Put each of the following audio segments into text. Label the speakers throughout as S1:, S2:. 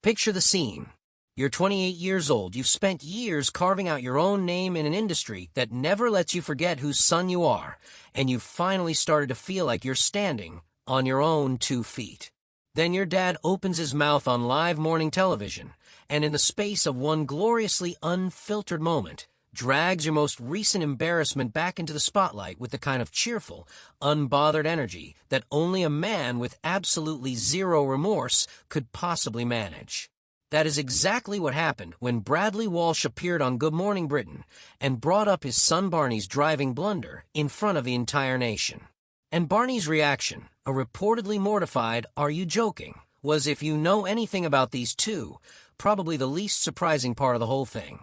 S1: Picture the scene. You're 28 years old. You've spent years carving out your own name in an industry that never lets you forget whose son you are, and you've finally started to feel like you're standing on your own 2 feet. Then your dad opens his mouth on live morning television, and in the space of one gloriously unfiltered moment, drags your most recent embarrassment back into the spotlight with the kind of cheerful, unbothered energy that only a man with absolutely zero remorse could possibly manage. That is exactly what happened when Bradley Walsh appeared on Good Morning Britain and brought up his son Barney's driving blunder in front of the entire nation. And Barney's reaction, a reportedly mortified, "Are you joking?" was, if you know anything about these two, probably the least surprising part of the whole thing.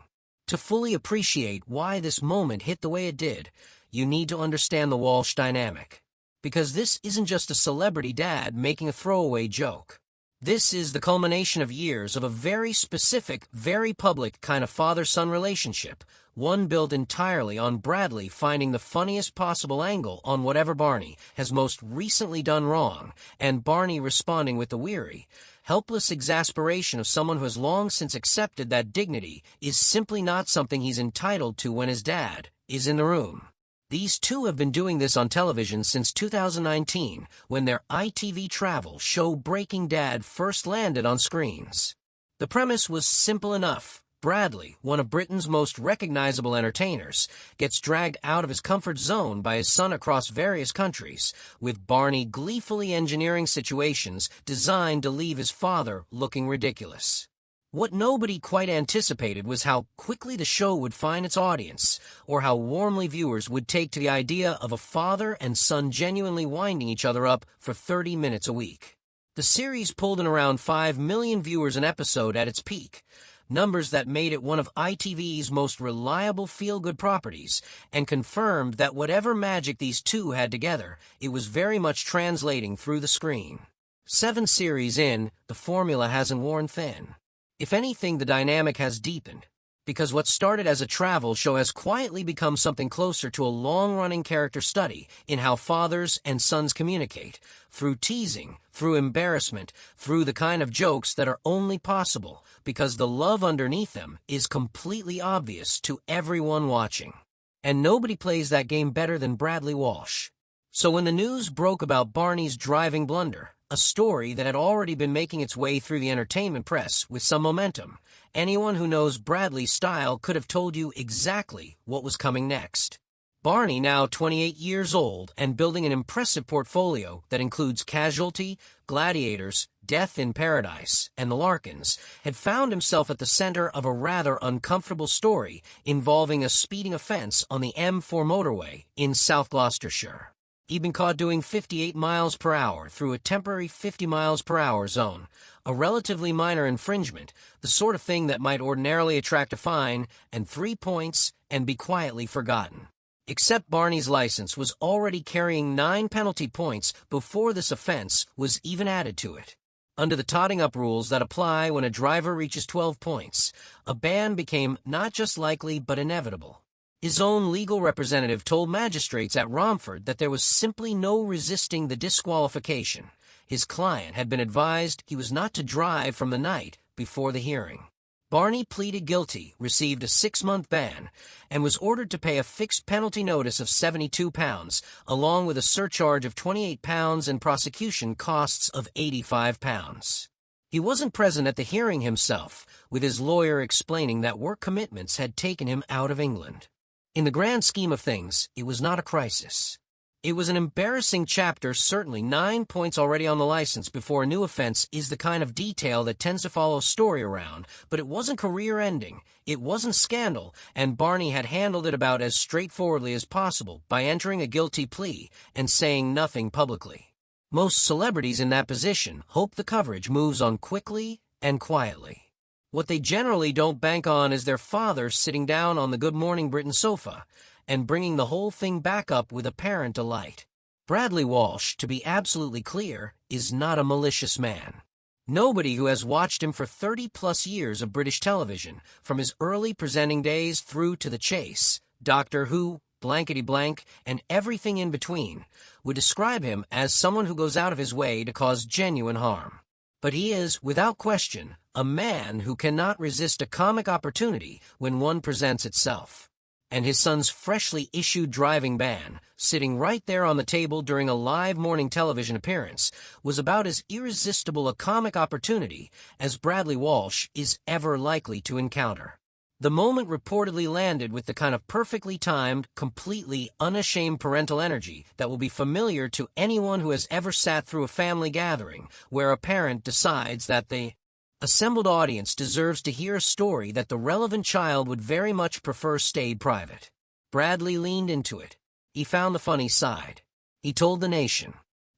S1: To fully appreciate why this moment hit the way it did, you need to understand the Walsh dynamic. Because this isn't just a celebrity dad making a throwaway joke. This is the culmination of years of a very specific, very public kind of father-son relationship, one built entirely on Bradley finding the funniest possible angle on whatever Barney has most recently done wrong, and Barney responding with the weary, helpless exasperation of someone who has long since accepted that dignity is simply not something he's entitled to when his dad is in the room. These two have been doing this on television since 2019, when their ITV travel show Breaking Dad first landed on screens. The premise was simple enough. Bradley, one of Britain's most recognizable entertainers, gets dragged out of his comfort zone by his son across various countries, with Barney gleefully engineering situations designed to leave his father looking ridiculous. What nobody quite anticipated was how quickly the show would find its audience, or how warmly viewers would take to the idea of a father and son genuinely winding each other up for 30 minutes a week. The series pulled in around 5 million viewers an episode at its peak, numbers that made it one of ITV's most reliable feel-good properties, and confirmed that whatever magic these two had together, it was very much translating through the screen. 7 series in, the formula hasn't worn thin. If anything, the dynamic has deepened, because what started as a travel show has quietly become something closer to a long-running character study in how fathers and sons communicate, through teasing, through embarrassment, through the kind of jokes that are only possible because the love underneath them is completely obvious to everyone watching. And nobody plays that game better than Bradley Walsh. So when the news broke about Barney's driving blunder, a story that had already been making its way through the entertainment press with some momentum, anyone who knows Bradley's style could have told you exactly what was coming next. Barney, now 28 years old and building an impressive portfolio that includes Casualty, Gladiators, Death in Paradise, and The Larkins, had found himself at the center of a rather uncomfortable story involving a speeding offense on the M4 motorway in South Gloucestershire. He'd been caught doing 58 miles per hour through a temporary 50 miles per hour zone, a relatively minor infringement, the sort of thing that might ordinarily attract a fine and 3 points and be quietly forgotten. Except Barney's license was already carrying 9 penalty points before this offense was even added to it. Under the totting up rules that apply when a driver reaches 12 points, a ban became not just likely but inevitable. His own legal representative told magistrates at Romford that there was simply no resisting the disqualification. His client had been advised he was not to drive from the night before the hearing. Barney pleaded guilty, received a 6-month ban, and was ordered to pay a fixed penalty notice of £72, along with a surcharge of £28 and prosecution costs of £85. He wasn't present at the hearing himself, with his lawyer explaining that work commitments had taken him out of England. In the grand scheme of things, it was not a crisis. It was an embarrassing chapter, certainly 9 points already on the license before a new offense is the kind of detail that tends to follow a story around, but it wasn't career-ending, it wasn't scandal, and Barney had handled it about as straightforwardly as possible by entering a guilty plea and saying nothing publicly. Most celebrities in that position hope the coverage moves on quickly and quietly. What they generally don't bank on is their father sitting down on the Good Morning Britain sofa and bringing the whole thing back up with apparent delight. Bradley Walsh, to be absolutely clear, is not a malicious man. Nobody who has watched him for 30-plus years of British television, from his early presenting days through to The Chase, Doctor Who, blankety blank, and everything in between, would describe him as someone who goes out of his way to cause genuine harm. But he is, without question, a man who cannot resist a comic opportunity when one presents itself. And his son's freshly issued driving ban, sitting right there on the table during a live morning television appearance, was about as irresistible a comic opportunity as Bradley Walsh is ever likely to encounter. The moment reportedly landed with the kind of perfectly timed, completely unashamed parental energy that will be familiar to anyone who has ever sat through a family gathering where a parent decides that the assembled audience deserves to hear a story that the relevant child would very much prefer stayed private. Bradley leaned into it. He found the funny side. He told the nation.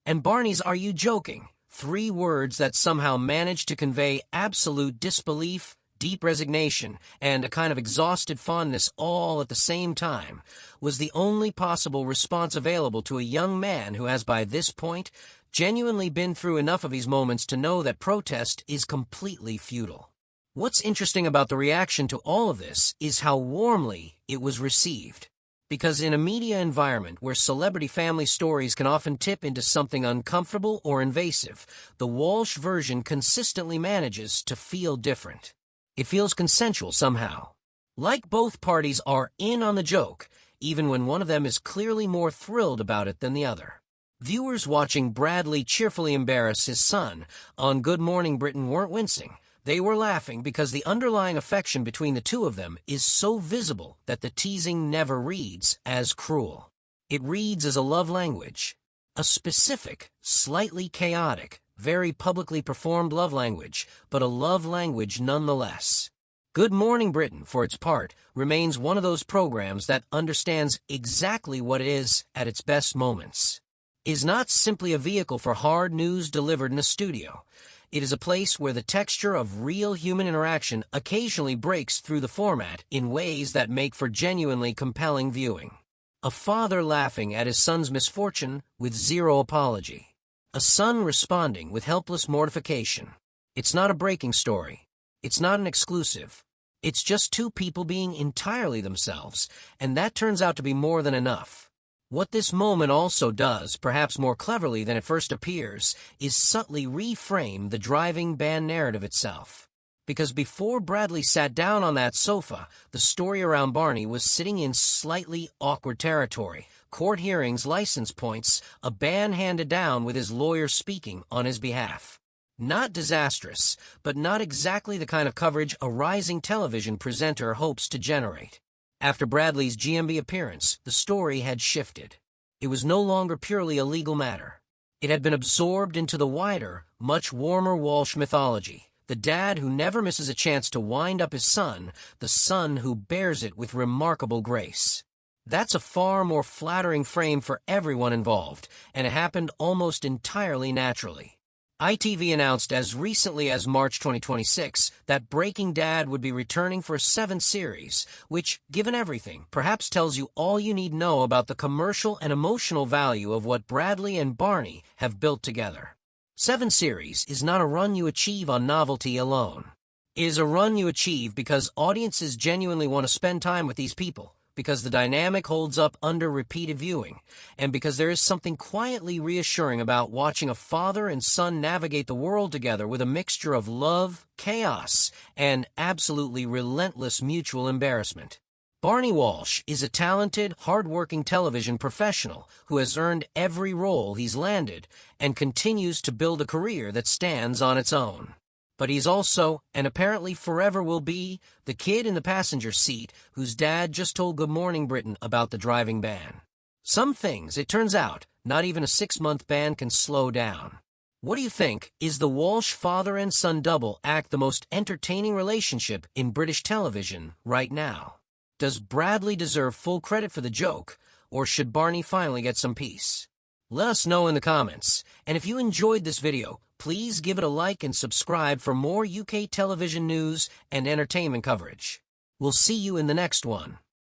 S1: And Barney's "Are you joking?" 3 words that somehow managed to convey absolute disbelief, deep resignation, and a kind of exhausted fondness all at the same time, was the only possible response available to a young man who has by this point genuinely been through enough of these moments to know that protest is completely futile. What's interesting about the reaction to all of this is how warmly it was received. Because in a media environment where celebrity family stories can often tip into something uncomfortable or invasive, the Walsh version consistently manages to feel different. It feels consensual somehow. Like both parties are in on the joke, even when one of them is clearly more thrilled about it than the other. Viewers watching Bradley cheerfully embarrass his son on Good Morning Britain weren't wincing. They were laughing because the underlying affection between the two of them is so visible that the teasing never reads as cruel. It reads as a love language. A specific, slightly chaotic, very publicly performed love language, but a love language nonetheless. Good Morning Britain, for its part, remains one of those programs that understands exactly what it is at its best moments. Is not simply a vehicle for hard news delivered in a studio. It is a place where the texture of real human interaction occasionally breaks through the format in ways that make for genuinely compelling viewing. A father laughing at his son's misfortune with zero apology. A son responding with helpless mortification. It's not a breaking story. It's not an exclusive. It's just 2 people being entirely themselves, and that turns out to be more than enough. What this moment also does, perhaps more cleverly than it first appears, is subtly reframe the driving ban narrative itself. Because before Bradley sat down on that sofa, the story around Barney was sitting in slightly awkward territory. Court hearings, license points, a ban handed down with his lawyer speaking on his behalf. Not disastrous, but not exactly the kind of coverage a rising television presenter hopes to generate. After Bradley's GMB appearance, the story had shifted. It was no longer purely a legal matter. It had been absorbed into the wider, much warmer Walsh mythology. The dad who never misses a chance to wind up his son, the son who bears it with remarkable grace. That's a far more flattering frame for everyone involved, and it happened almost entirely naturally. ITV announced as recently as March 2026 that Breaking Dad would be returning for a 7th series, which, given everything, perhaps tells you all you need know about the commercial and emotional value of what Bradley and Barney have built together. 7 series is not a run you achieve on novelty alone. It is a run you achieve because audiences genuinely want to spend time with these people, because the dynamic holds up under repeated viewing, and because there is something quietly reassuring about watching a father and son navigate the world together with a mixture of love, chaos, and absolutely relentless mutual embarrassment. Barney Walsh is a talented, hard-working television professional who has earned every role he's landed and continues to build a career that stands on its own. But he's also, and apparently forever will be, the kid in the passenger seat whose dad just told Good Morning Britain about the driving ban. Some things, it turns out, not even a 6-month ban can slow down. What do you think? Is the Walsh father and son double act the most entertaining relationship in British television right now? Does Bradley deserve full credit for the joke, or should Barney finally get some peace? Let us know in the comments, and if you enjoyed this video, please give it a like and subscribe for more UK television news and entertainment coverage. We'll see you in the next one.